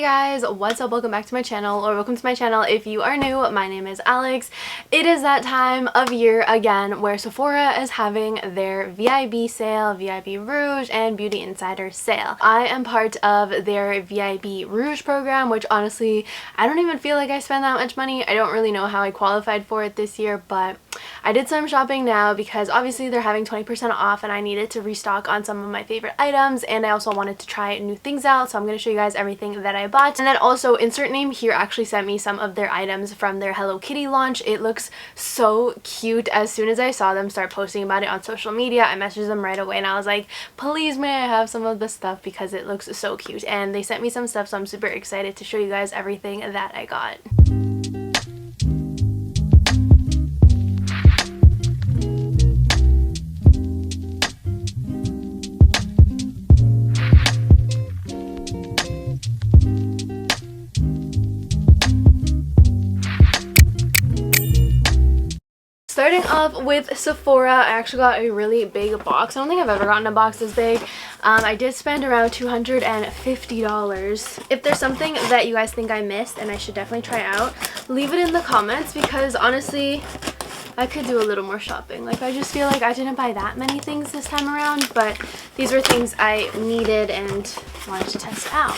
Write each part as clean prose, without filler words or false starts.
guys, what's up? Welcome back to my channel, or welcome to my channel if you are new. My name is Alex. It is that time of year again where Sephora is having their VIB sale, VIB Rouge, and Beauty Insider sale. I am part of their VIB Rouge program, which honestly, I don't even feel like I spend that much money. I don't really know how I qualified for it this year, but I did some shopping now because obviously they're having 20% off and I needed to restock on some of my favorite items, and I also wanted to try new things out, so I'm going to show you guys everything that I bought. And then also Insert Name here actually sent me some of their items from their Hello Kitty launch. It looks so cute. As soon as I saw them start posting about it on social media, I messaged them right away and I was like, please may I have some of this stuff because it looks so cute. And they sent me some stuff, so I'm super excited to show you guys everything that I got. Starting off with Sephora, I actually got a really big box. I don't think I've ever gotten a box this big. I did spend around $250. If there's something that you guys think I missed and I should definitely try out, leave it in the comments because honestly, I could do a little more shopping. Like, I just feel like I didn't buy that many things this time around, but these were things I needed and wanted to test out.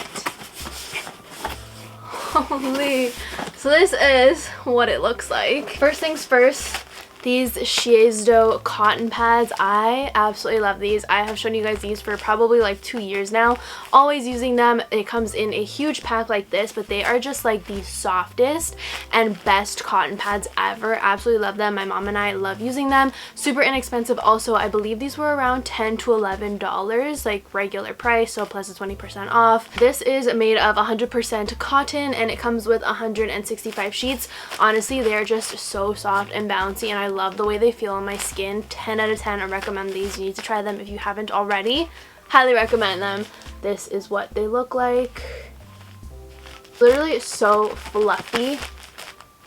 Holy. So this is what it looks like. First things first, these Shiezdo cotton pads. I absolutely love these. I have shown you guys these for probably like 2 years now. Always using them. It comes in a huge pack like this, but they are just like the softest and best cotton pads ever. Absolutely love them. My mom and I love using them. Super inexpensive also. I believe these were around $10 to $11, like regular price, so plus a 20% off. This is made of 100% cotton and it comes with 165 sheets. Honestly, they're just so soft and bouncy, and I love the way they feel on my skin. 10 out of 10. I recommend these. You need to try them if you haven't already. Highly recommend them. This is what they look like. Literally so fluffy.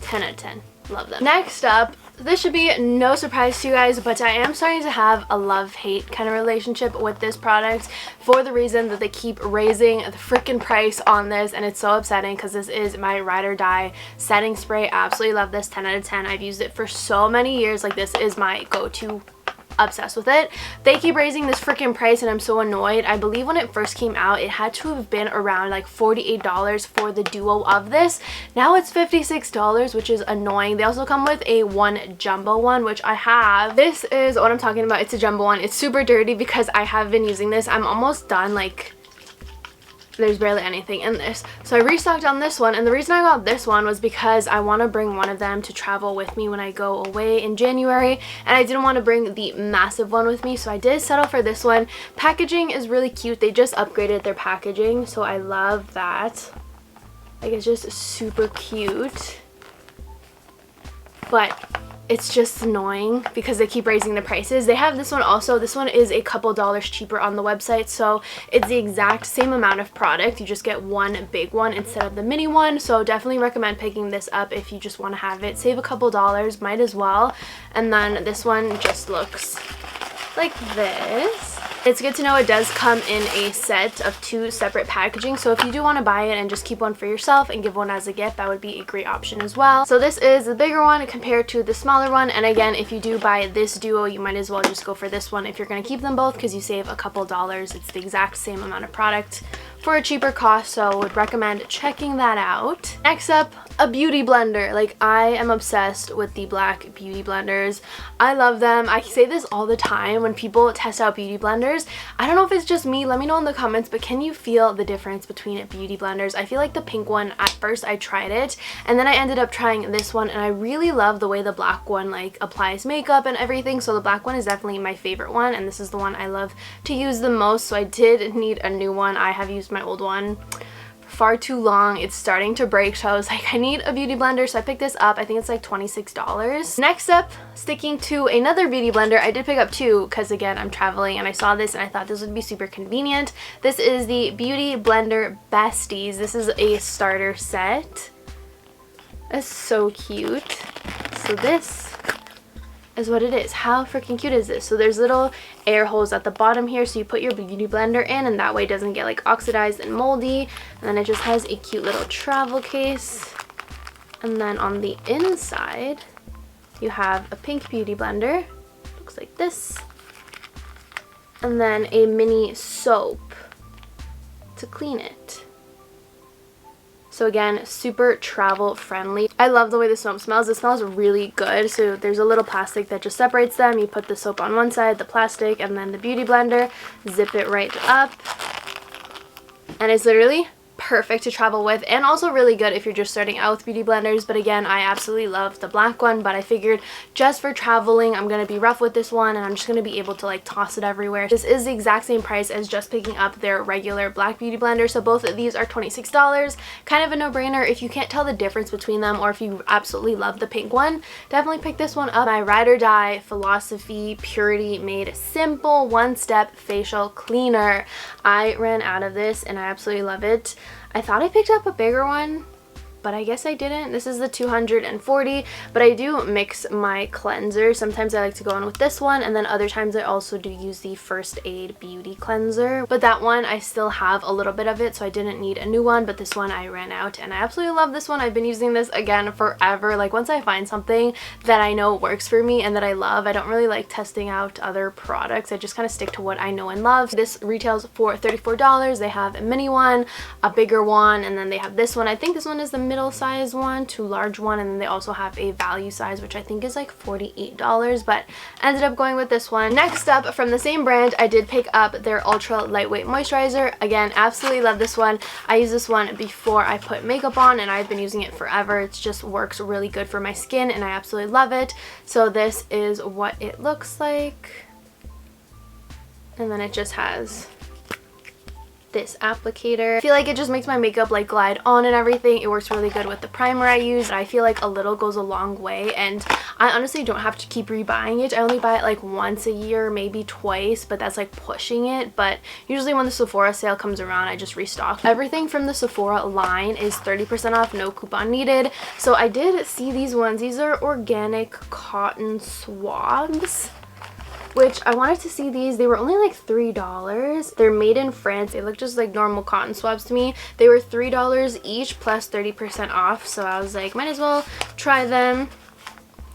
10 out of 10. Love them. Next up, this should be no surprise to you guys, but I am starting to have a love-hate kind of relationship with this product for the reason that they keep raising the freaking price on this, and it's so upsetting because this is my ride or die setting spray. Absolutely love this. 10 out of 10. I've used it for so many years. Like, this is my go-to. Obsessed with it. They keep raising this freaking price and I'm so annoyed. I believe when it first came out, it had to have been around like $48 for the duo of this. Now it's $56, which is annoying. They also come with a one jumbo one, which I have. This is what I'm talking about. It's a jumbo one. It's super dirty because I have been using this. I'm almost done. Like, there's barely anything in this, so I restocked on this one. And the reason I got this one was because I want to bring one of them to travel with me when I go away in January, and I didn't want to bring the massive one with me, so I did settle for this one. Packaging is really cute. They just upgraded their packaging, so I love that. Like, it's just super cute, but it's just annoying because they keep raising the prices. They have this one also. This one is a couple dollars cheaper on the website, so it's the exact same amount of product. You just get one big one instead of the mini one, so definitely recommend picking this up if you just want to have it. Save a couple dollars, might as well. And then this one just looks like this. It's good to know it does come in a set of 2 separate packaging, so if you do want to buy it and just keep one for yourself and give one as a gift, that would be a great option as well. So this is the bigger one compared to the smaller one, and again, if you do buy this duo, you might as well just go for this one if you're going to keep them both because you save a couple dollars. It's the exact same amount of product for a cheaper cost, so would recommend checking that out. Next up, a beauty blender. Like, I am obsessed with the black beauty blenders. I love them. I say this all the time when people test out beauty blenders. I don't know if it's just me. Let me know in the comments, but can you feel the difference between beauty blenders? I feel like the pink one, at first I tried it and then I ended up trying this one, and I really love the way the black one like applies makeup and everything. So the black one is definitely my favorite one, and this is the one I love to use the most, so I did need a new one. I have used my old one far too long. It's starting to break, so I was like, I need a beauty blender, so I picked this up. I think it's like $26. Next up, sticking to another beauty blender. I did pick up 2 because again, I'm traveling and I saw this and I thought this would be super convenient. This is the Beauty Blender Besties. This is a starter set. It's so cute. So this is what it is. How freaking cute is this? So there's little air holes at the bottom here, so you put your beauty blender in and that way it doesn't get like oxidized and moldy. And then it just has a cute little travel case. And then on the inside you have a pink beauty blender, looks like this, and then a mini soap to clean it. So again, super travel friendly. I love the way the soap smells. It smells really good. So there's a little plastic that just separates them. You put the soap on one side, the plastic, and then the beauty blender. Zip it right up. And it's literally perfect to travel with, and also really good if you're just starting out with beauty blenders. But again, I absolutely love the black one, but I figured just for traveling I'm gonna be rough with this one and I'm just gonna be able to like toss it everywhere. This is the exact same price as just picking up their regular black beauty blender, so both of these are $26. Kind of a no-brainer. If you can't tell the difference between them, or if you absolutely love the pink one, definitely pick this one up. My ride or die philosophy, purity made simple one-step facial cleaner. I ran out of this and I absolutely love it. I thought I picked up a bigger one, but I guess I didn't. This is the 240, but I do mix my cleanser. Sometimes I like to go in with this one, and then other times I also do use the First Aid Beauty Cleanser. But that one, I still have a little bit of it, so I didn't need a new one, but this one I ran out, and I absolutely love this one. I've been using this, again, forever. Like, once I find something that I know works for me and that I love, I don't really like testing out other products. I just kind of stick to what I know and love. This retails for $34. They have a mini one, a bigger one, and then they have this one. I think this one is the middle size one to large one, and then they also have a value size, which I think is like $48, but ended up going with this one. Next up, from the same brand, I did pick up their ultra lightweight moisturizer. Again, absolutely love this one. I use this one before I put makeup on, and I've been using it forever. It just works really good for my skin and I absolutely love it. So this is what it looks like, and then it just has this applicator. I feel like it just makes my makeup like glide on and everything. It works really good with the primer I use. I feel like a little goes a long way, and I honestly don't have to keep rebuying it. I only buy it like once a year, maybe twice, but that's like pushing it. But usually when the Sephora sale comes around, I just restock. Everything from the Sephora line is 30% off, no coupon needed. So I did see these ones. These are organic cotton swabs, which I wanted to see these. They were only like $3. They're made in France. They look just like normal cotton swabs to me. They were $3 each plus 30% off, so I was like, might as well try them.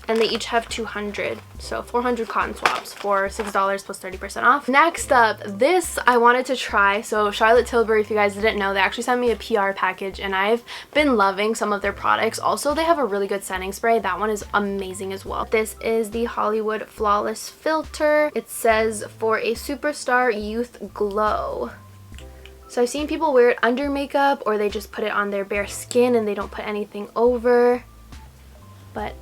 And they each have 200, so 400 cotton swabs for $6 plus 30% off. Next up, this I wanted to try. So Charlotte Tilbury, if you guys didn't know, they actually sent me a PR package, and I've been loving some of their products. Also, they have a really good setting spray. That one is amazing as well. This is the Hollywood Flawless Filter. It says for a superstar youth glow. So I've seen people wear it under makeup, or they just put it on their bare skin and they don't put anything over, but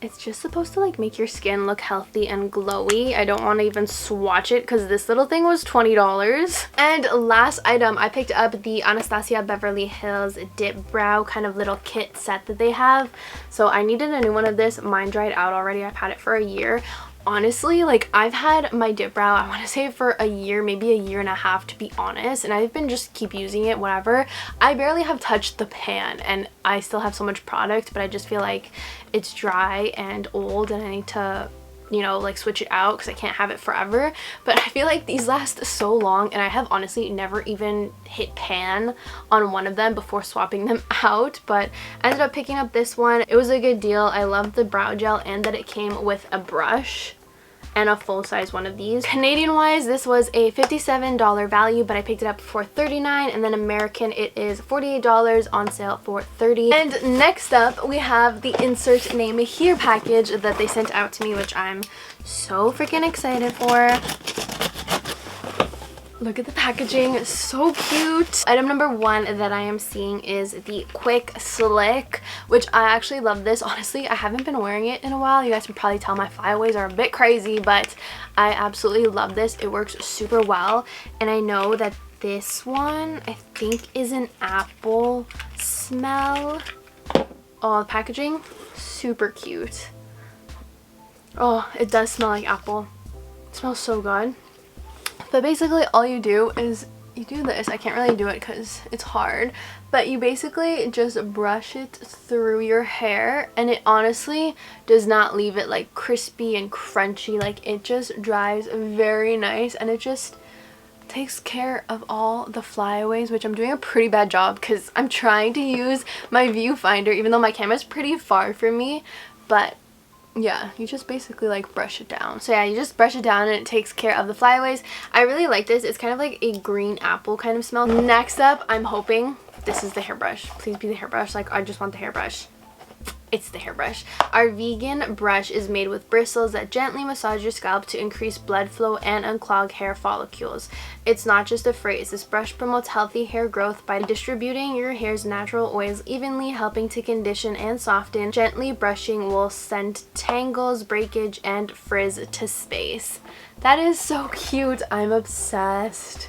it's just supposed to like make your skin look healthy and glowy. I don't want to even swatch it because this little thing was $20. And last item, I picked up the Anastasia Beverly Hills Dip Brow kind of little kit set that they have. So I needed a new one of this. Mine dried out already. I've had it for a year. Honestly, like, I've had my dip brow, I want to say for a year, maybe a year and a half to be honest, and I've been just keep using it, whatever. I barely have touched the pan and I still have so much product, but I just feel like it's dry and old and I need to, you know, like switch it out because I can't have it forever. But I feel like these last so long, and I have honestly never even hit pan on one of them before swapping them out, but I ended up picking up this one. It was a good deal. I loved the brow gel and that it came with a brush and a full-size one of these. Canadian wise, this was a $57 value, but I picked it up for $39, and then American it is $48, on sale for $30. And next up we have the insert name here package that they sent out to me, which I'm so freaking excited for. Look at the packaging, so cute. Item number one that I am seeing is the Quick Slick, which I actually love this. Honestly, I haven't been wearing it in a while. You guys can probably tell my flyaways are a bit crazy, but I absolutely love this. It works super well, and I know that this one, I think, is an apple smell. Oh, the packaging, super cute. Oh, it does smell like apple. It smells so good. But basically all you do is you do this. I can't really do it because it's hard, but you basically just brush it through your hair, and it honestly does not leave it like crispy and crunchy. Like, it just dries very nice, and it just takes care of all the flyaways, which I'm doing a pretty bad job because I'm trying to use my viewfinder even though my camera's pretty far from me. But yeah, you just basically like brush it down. So yeah, you just brush it down and it takes care of the flyaways. I really like this. It's kind of like a green apple kind of smell. Next up, I'm hoping this is the hairbrush. Please be the hairbrush. Like, I just want the hairbrush. It's the hairbrush. Our vegan brush is made with bristles that gently massage your scalp to increase blood flow and unclog hair follicles. It's not just a phrase. This brush promotes healthy hair growth by distributing your hair's natural oils evenly, helping to condition and soften. Gently brushing will send tangles, breakage, and frizz to space. That is so cute. I'm obsessed.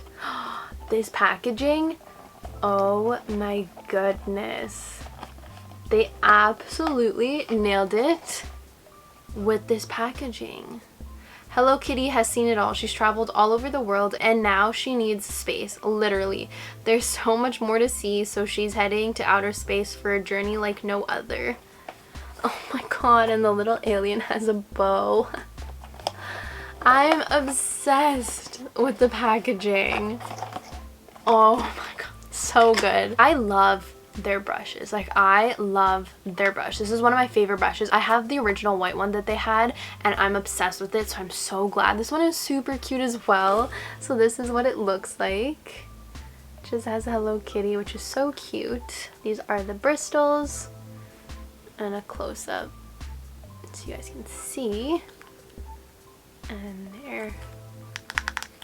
This packaging, oh my goodness. They absolutely nailed it with this packaging. Hello Kitty has seen it all. She's traveled all over the world and now she needs space, literally. There's so much more to see, so she's heading to outer space for a journey like no other. Oh my god, and the little alien has a bow. I'm obsessed with the packaging. Oh my god, so good. I love their brushes. Like, I love their brush. This is one of my favorite brushes. I have the original white one that they had and I'm obsessed with it, so I'm so glad. This one is super cute as well. So this is what it looks like. It just has a Hello Kitty, which is so cute. These are the bristles and a close-up so you guys can see. And there.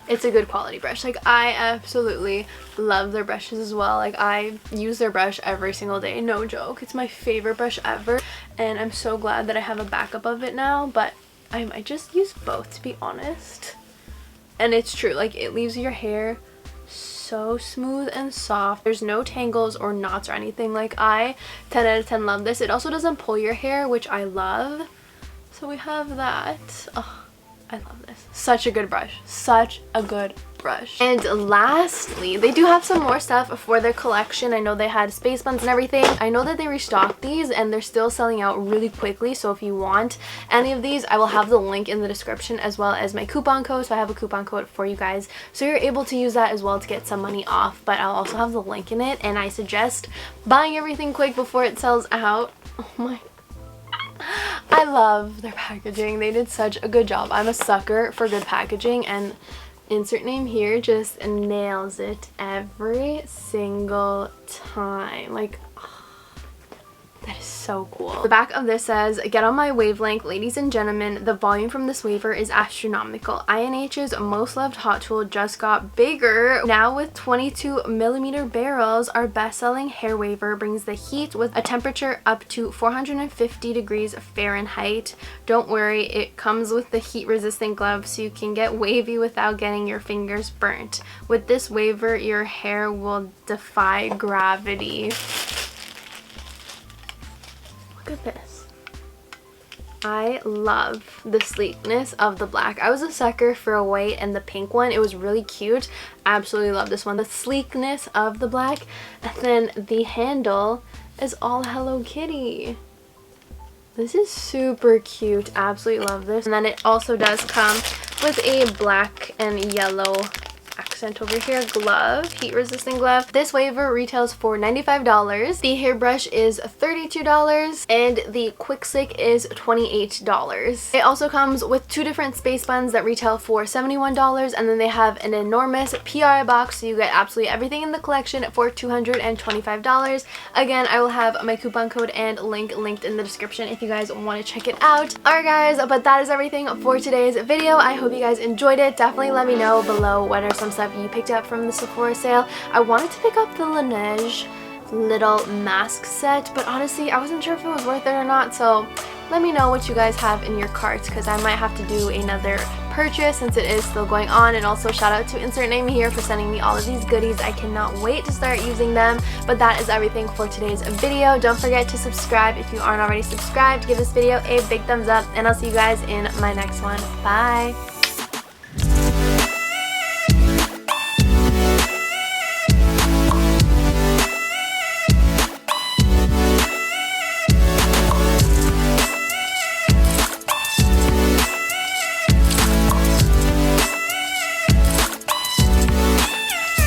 It's a good quality brush. Like, I absolutely love their brushes as well. Like, I use their brush every single day, no joke. It's my favorite brush ever, and I'm so glad that I have a backup of it now, but I might just use both, to be honest. And it's true, like, it leaves your hair so smooth and soft. There's no tangles or knots or anything. Like, I 10 out of 10 love this. It also doesn't pull your hair, which I love. So we have that. Oh, I love this. Such a good brush. Such a good brush. And lastly, they do have some more stuff for their collection. I know they had space buns and everything. I know that they restocked these and they're still selling out really quickly. So if you want any of these, I will have the link in the description as well as my coupon code. So I have a coupon code for you guys, so you're able to use that as well to get some money off. But I'll also have the link in it, and I suggest buying everything quick before it sells out. Oh my, I love their packaging. They did such a good job. I'm a sucker for good packaging, and insert name here just nails it every single time. Like, that is so cool. The back of this says, "Get on my wavelength, ladies and gentlemen. The volume from this waver is astronomical. INH's most loved hot tool just got bigger. Now with 22mm barrels, our best-selling hair waver brings the heat with a temperature up to 450 degrees Fahrenheit. Don't worry, it comes with the heat-resistant glove so you can get wavy without getting your fingers burnt. With this waver, your hair will defy gravity." Look at this. I love the sleekness of the black. I was a sucker for a white and the pink one. It was really cute. Absolutely love this one. The sleekness of the black, and then the handle is all Hello Kitty. This is super cute. Absolutely love this. And then it also does come with a black and yellow accent over here glove, heat resistant glove. This waver retails for $95. The hairbrush is $32 and the quick slick is $28. It also comes with two different space buns that retail for $71, and then they have an enormous PRI box, so you get absolutely everything in the collection for $225. Again, I will have my coupon code and link linked in the description if you guys want to check it out. Alright guys, but that is everything for today's video. I hope you guys enjoyed it. Definitely let me know below what are some stuff you picked up from the Sephora sale. I wanted to pick up the Laneige little mask set, but honestly I wasn't sure if it was worth it or not, so let me know what you guys have in your carts, because I might have to do another purchase since it is still going on. And also shout out to insert name here for sending me all of these goodies. I cannot wait to start using them. But that is everything for today's video. Don't forget to subscribe if you aren't already subscribed. Give this video a big thumbs up, and I'll see you guys in my next one. Bye!